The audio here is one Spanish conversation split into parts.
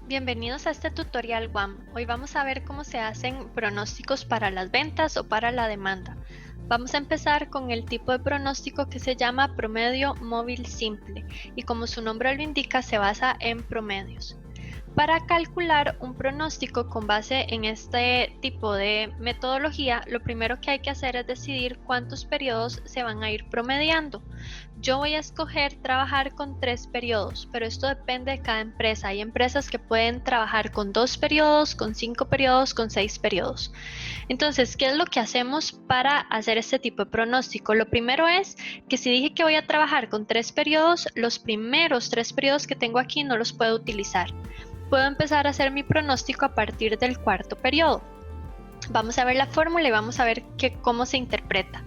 Bienvenidos a este tutorial WAM. Hoy vamos a ver cómo se hacen pronósticos para las ventas o para la demanda. Vamos a empezar con el tipo de pronóstico que se llama promedio móvil simple y como su nombre lo indica se basa en promedios. Para calcular un pronóstico con base en este tipo de metodología, lo primero que hay que hacer es decidir cuántos periodos se van a ir promediando. Yo voy a escoger trabajar con 3 periodos, pero esto depende de cada empresa. Hay empresas que pueden trabajar con 2 periodos, con 5 periodos, con 6 periodos. Entonces, ¿qué es lo que hacemos para hacer este tipo de pronóstico? Lo primero es que si dije que voy a trabajar con 3 periodos, los primeros 3 periodos que tengo aquí no los puedo utilizar. Puedo empezar a hacer mi pronóstico a partir del cuarto periodo. Vamos a ver la fórmula y vamos a ver cómo se interpreta.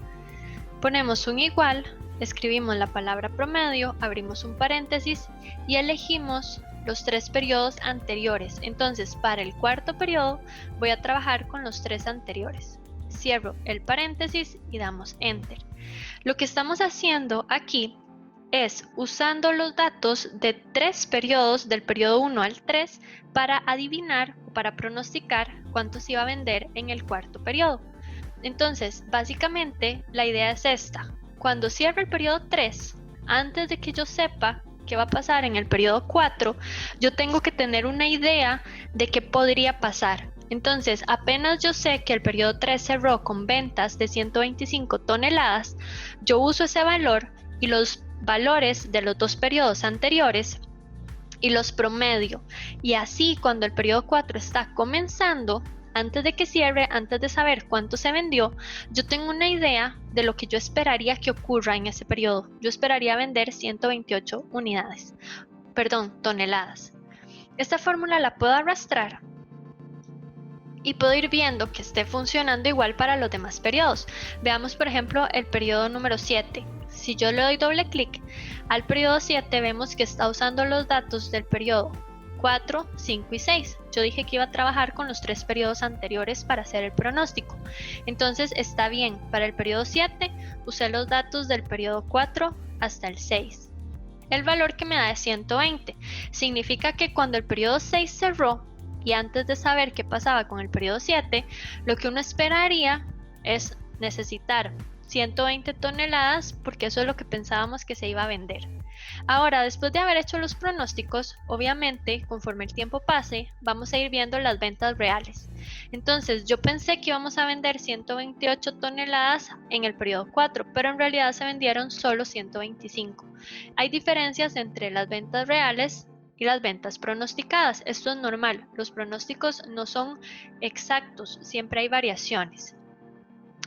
Ponemos un igual, escribimos la palabra promedio, abrimos un paréntesis y elegimos los 3 periodos anteriores. Entonces, para el cuarto periodo voy a trabajar con los 3 anteriores. Cierro el paréntesis y damos Enter. Lo que estamos haciendo aquí es usando los datos de 3 periodos, del periodo 1 al 3, para adivinar o para pronosticar cuánto se iba a vender en el cuarto periodo. Entonces, básicamente, la idea es esta. Cuando cierre el periodo 3, antes de que yo sepa qué va a pasar en el periodo 4, yo tengo que tener una idea de qué podría pasar. Entonces, apenas yo sé que el periodo 3 cerró con ventas de 125 toneladas, yo uso ese valor y los valores de los 2 periodos anteriores y los promedio. Y así, cuando el periodo 4 está comenzando, antes de que cierre, antes de saber cuánto se vendió, yo tengo una idea de lo que yo esperaría que ocurra en ese periodo. Yo esperaría vender 128 toneladas. Esta fórmula la puedo arrastrar y puedo ir viendo que esté funcionando igual para los demás periodos. Veamos, por ejemplo, el periodo número 7. Si yo le doy doble clic al periodo 7, vemos que está usando los datos del periodo 4, 5 y 6. Yo dije que iba a trabajar con los 3 periodos anteriores para hacer el pronóstico. Entonces está bien, para el periodo 7 usé los datos del periodo 4 hasta el 6. El valor que me da es 120. Significa que cuando el periodo 6 cerró y antes de saber qué pasaba con el periodo 7, lo que uno esperaría es necesitar 120 toneladas porque eso es lo que pensábamos que se iba a vender. Ahora, después de haber hecho los pronósticos, obviamente, conforme el tiempo pase, vamos a ir viendo las ventas reales. Entonces, yo pensé que íbamos a vender 128 toneladas en el periodo 4, pero en realidad se vendieron solo 125. Hay diferencias entre las ventas reales y las ventas pronosticadas. Esto es normal, los pronósticos no son exactos, siempre hay variaciones.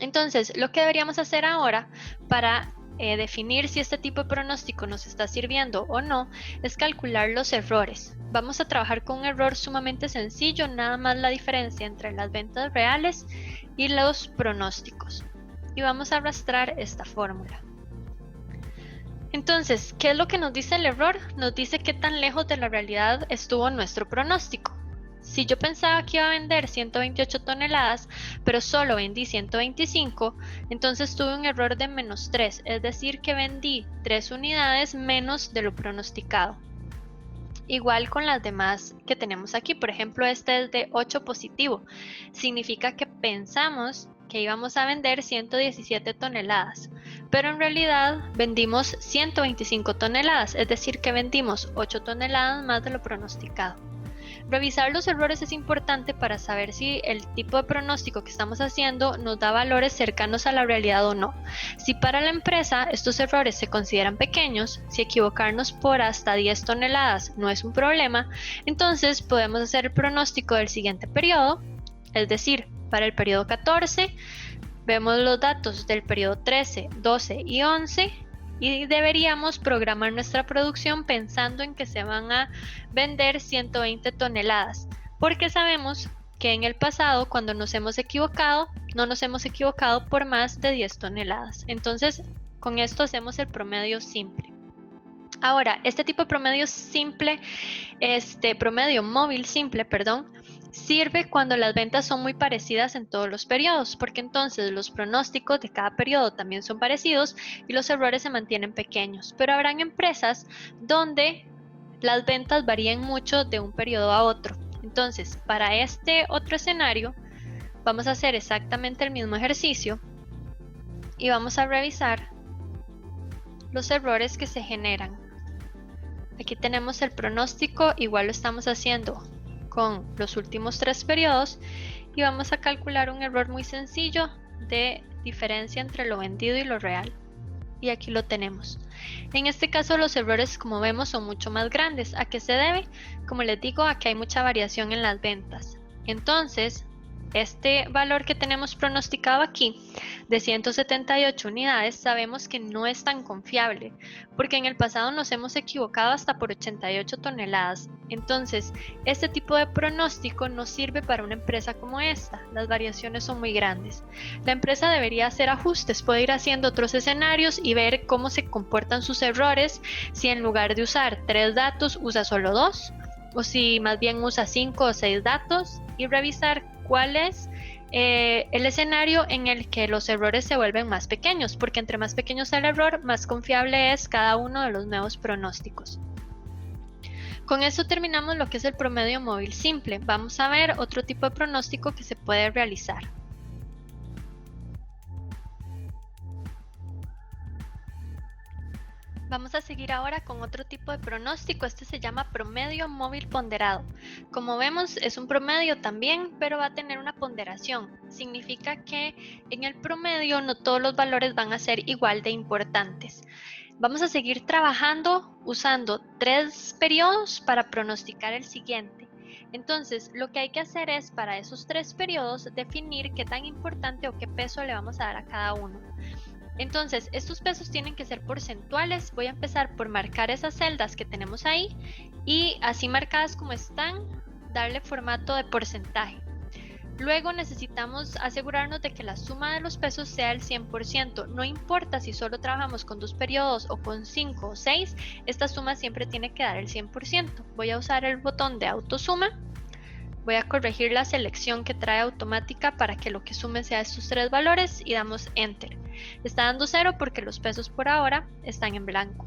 Entonces, lo que deberíamos hacer ahora para definir si este tipo de pronóstico nos está sirviendo o no es calcular los errores. Vamos a trabajar con un error sumamente sencillo, nada más la diferencia entre las ventas reales y los pronósticos. Y vamos a arrastrar esta fórmula. Entonces, ¿qué es lo que nos dice el error? Nos dice qué tan lejos de la realidad estuvo nuestro pronóstico. Si yo pensaba que iba a vender 128 toneladas, pero solo vendí 125, entonces tuve un error de menos 3, es decir, que vendí 3 unidades menos de lo pronosticado. Igual con las demás que tenemos aquí, por ejemplo, este es de 8 positivo, significa que pensamos que íbamos a vender 117 toneladas, pero en realidad vendimos 125 toneladas, es decir, que vendimos 8 toneladas más de lo pronosticado. Revisar los errores es importante para saber si el tipo de pronóstico que estamos haciendo nos da valores cercanos a la realidad o no. Si para la empresa estos errores se consideran pequeños, si equivocarnos por hasta 10 toneladas no es un problema, entonces podemos hacer el pronóstico del siguiente periodo, es decir, para el periodo 14, vemos los datos del periodo 13, 12 y 11 y deberíamos programar nuestra producción pensando en que se van a vender 120 toneladas, porque sabemos que en el pasado cuando nos hemos equivocado, no nos hemos equivocado por más de 10 toneladas. Entonces, con esto hacemos el promedio simple. Ahora, este tipo de promedio simple, promedio móvil simple, perdón, sirve cuando las ventas son muy parecidas en todos los periodos, porque entonces los pronósticos de cada periodo también son parecidos y los errores se mantienen pequeños. Pero habrán empresas donde las ventas varían mucho de un periodo a otro. Entonces, para este otro escenario, vamos a hacer exactamente el mismo ejercicio y vamos a revisar los errores que se generan. Aquí tenemos el pronóstico, igual lo estamos haciendo con los últimos 3 periodos y vamos a calcular un error muy sencillo de diferencia entre lo vendido y lo real. Y aquí lo tenemos. En este caso los errores, como vemos, son mucho más grandes. ¿A qué se debe? Como les digo, aquí hay mucha variación en las ventas. Entonces, este valor que tenemos pronosticado aquí de 178 unidades sabemos que no es tan confiable porque en el pasado nos hemos equivocado hasta por 88 toneladas. Entonces, este tipo de pronóstico no sirve para una empresa como esta. Las variaciones son muy grandes. La empresa debería hacer ajustes, puede ir haciendo otros escenarios y ver cómo se comportan sus errores, si en lugar de usar 3 datos usa solo 2 o si más bien usa 5 o 6 datos y revisar cuál es el escenario en el que los errores se vuelven más pequeños, porque entre más pequeño sea el error, más confiable es cada uno de los nuevos pronósticos. Con esto terminamos lo que es el promedio móvil simple. Vamos a ver otro tipo de pronóstico que se puede realizar. Vamos a seguir ahora con otro tipo de pronóstico, este se llama promedio móvil ponderado. Como vemos es un promedio también, pero va a tener una ponderación. Significa que en el promedio no todos los valores van a ser igual de importantes. Vamos a seguir trabajando usando 3 periodos para pronosticar el siguiente. Entonces, lo que hay que hacer es para esos 3 periodos definir qué tan importante o qué peso le vamos a dar a cada uno. Entonces, estos pesos tienen que ser porcentuales. Voy a empezar por marcar esas celdas que tenemos ahí y así marcadas como están, darle formato de porcentaje. Luego necesitamos asegurarnos de que la suma de los pesos sea el 100%. No importa si solo trabajamos con 2 periodos o con 5 o 6, esta suma siempre tiene que dar el 100%. Voy a usar el botón de autosuma. Voy a corregir la selección que trae automática para que lo que sume sea estos 3 valores y damos Enter. Está dando 0 porque los pesos por ahora están en blanco.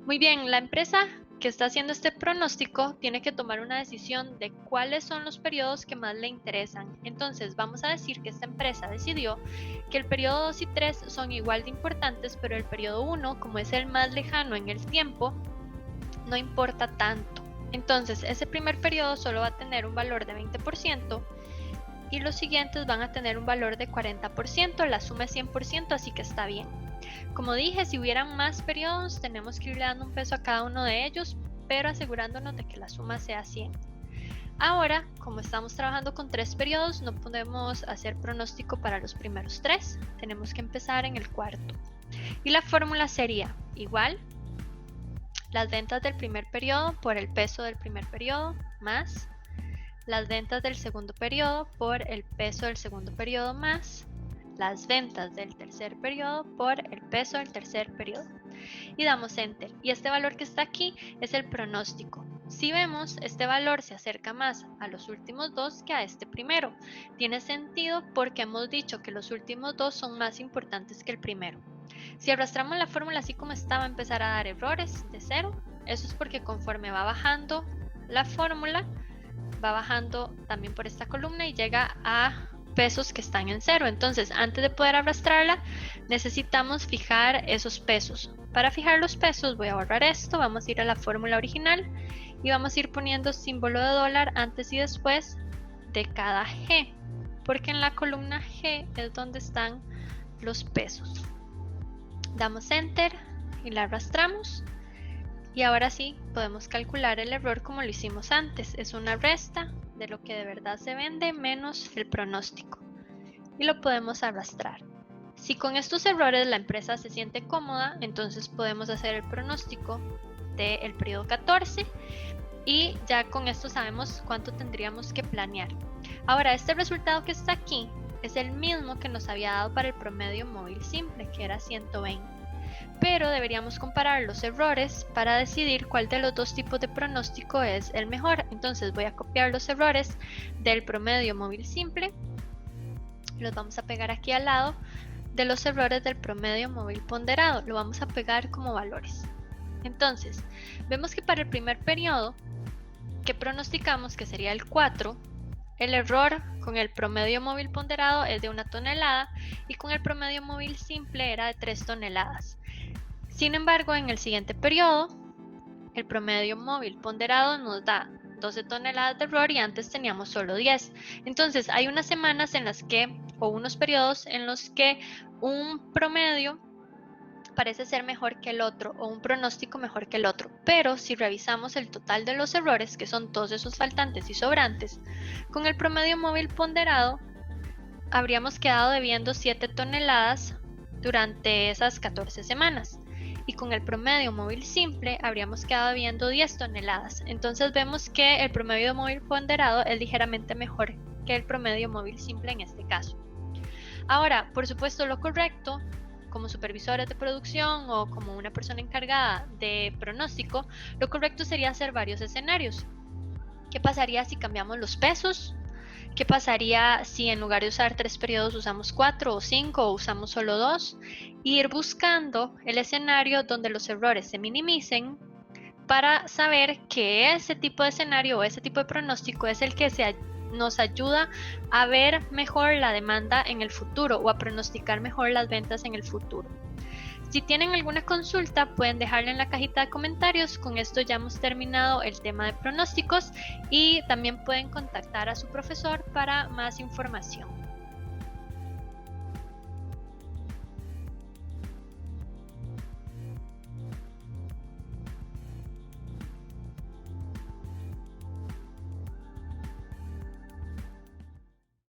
Muy bien, la empresa que está haciendo este pronóstico tiene que tomar una decisión de cuáles son los periodos que más le interesan. Entonces vamos a decir que esta empresa decidió que el periodo 2 y 3 son igual de importantes, pero el periodo 1, como es el más lejano en el tiempo, no importa tanto. Entonces ese primer periodo solo va a tener un valor de 20% y los siguientes van a tener un valor de 40%, la suma es 100%, así que está bien. Como dije, si hubieran más periodos tenemos que irle dando un peso a cada uno de ellos, pero asegurándonos de que la suma sea 100. Ahora, como estamos trabajando con 3 periodos, no podemos hacer pronóstico para los primeros 3, tenemos que empezar en el cuarto. Y la fórmula sería igual las ventas del primer periodo por el peso del primer periodo más las ventas del segundo periodo por el peso del segundo periodo más las ventas del tercer periodo por el peso del tercer periodo. Y damos Enter. Y este valor que está aquí es el pronóstico. Si vemos, este valor se acerca más a los últimos 2 que a este primero. Tiene sentido porque hemos dicho que los últimos 2 son más importantes que el primero. Si arrastramos la fórmula así como está, va a empezar a dar errores de 0. Eso es porque conforme va bajando la fórmula, va bajando también por esta columna y llega a pesos que están en 0. Entonces, antes de poder arrastrarla, necesitamos fijar esos pesos. Para fijar los pesos, voy a borrar esto, vamos a ir a la fórmula original y vamos a ir poniendo símbolo de dólar antes y después de cada G, porque en la columna G es donde están los pesos. Damos Enter y la arrastramos. Y ahora sí, podemos calcular el error como lo hicimos antes. Es una resta de lo que de verdad se vende menos el pronóstico. Y lo podemos arrastrar. Si con estos errores la empresa se siente cómoda, entonces podemos hacer el pronóstico del periodo 14. Y ya con esto sabemos cuánto tendríamos que planear. Ahora, este resultado que está aquí es el mismo que nos había dado para el promedio móvil simple, que era 120. Pero deberíamos comparar los errores para decidir cuál de los 2 tipos de pronóstico es el mejor. Entonces voy a copiar los errores del promedio móvil simple, los vamos a pegar aquí al lado de los errores del promedio móvil ponderado, lo vamos a pegar como valores. Entonces, vemos que para el primer periodo que pronosticamos, que sería el 4, el error con el promedio móvil ponderado es de 1 tonelada y con el promedio móvil simple era de 3 toneladas. Sin embargo, en el siguiente periodo, el promedio móvil ponderado nos da 12 toneladas de error y antes teníamos solo 10. Entonces, hay unas semanas en las que, o unos periodos en los que un promedio parece ser mejor que el otro o un pronóstico mejor que el otro, pero si revisamos el total de los errores, que son todos esos faltantes y sobrantes, con el promedio móvil ponderado habríamos quedado debiendo 7 toneladas durante esas 14 semanas y con el promedio móvil simple habríamos quedado debiendo 10 toneladas. Entonces vemos que el promedio móvil ponderado es ligeramente mejor que el promedio móvil simple en este caso. Ahora, por supuesto, lo correcto como supervisores de producción o como una persona encargada de pronóstico, lo correcto sería hacer varios escenarios. ¿Qué pasaría si cambiamos los pesos? ¿Qué pasaría si en lugar de usar 3 periodos usamos 4 o 5 o usamos solo 2? Y ir buscando el escenario donde los errores se minimicen para saber que ese tipo de escenario o ese tipo de pronóstico es el que nos ayuda a ver mejor la demanda en el futuro o a pronosticar mejor las ventas en el futuro. Si tienen alguna consulta, pueden dejarla en la cajita de comentarios. Con esto ya hemos terminado el tema de pronósticos y también pueden contactar a su profesor para más información.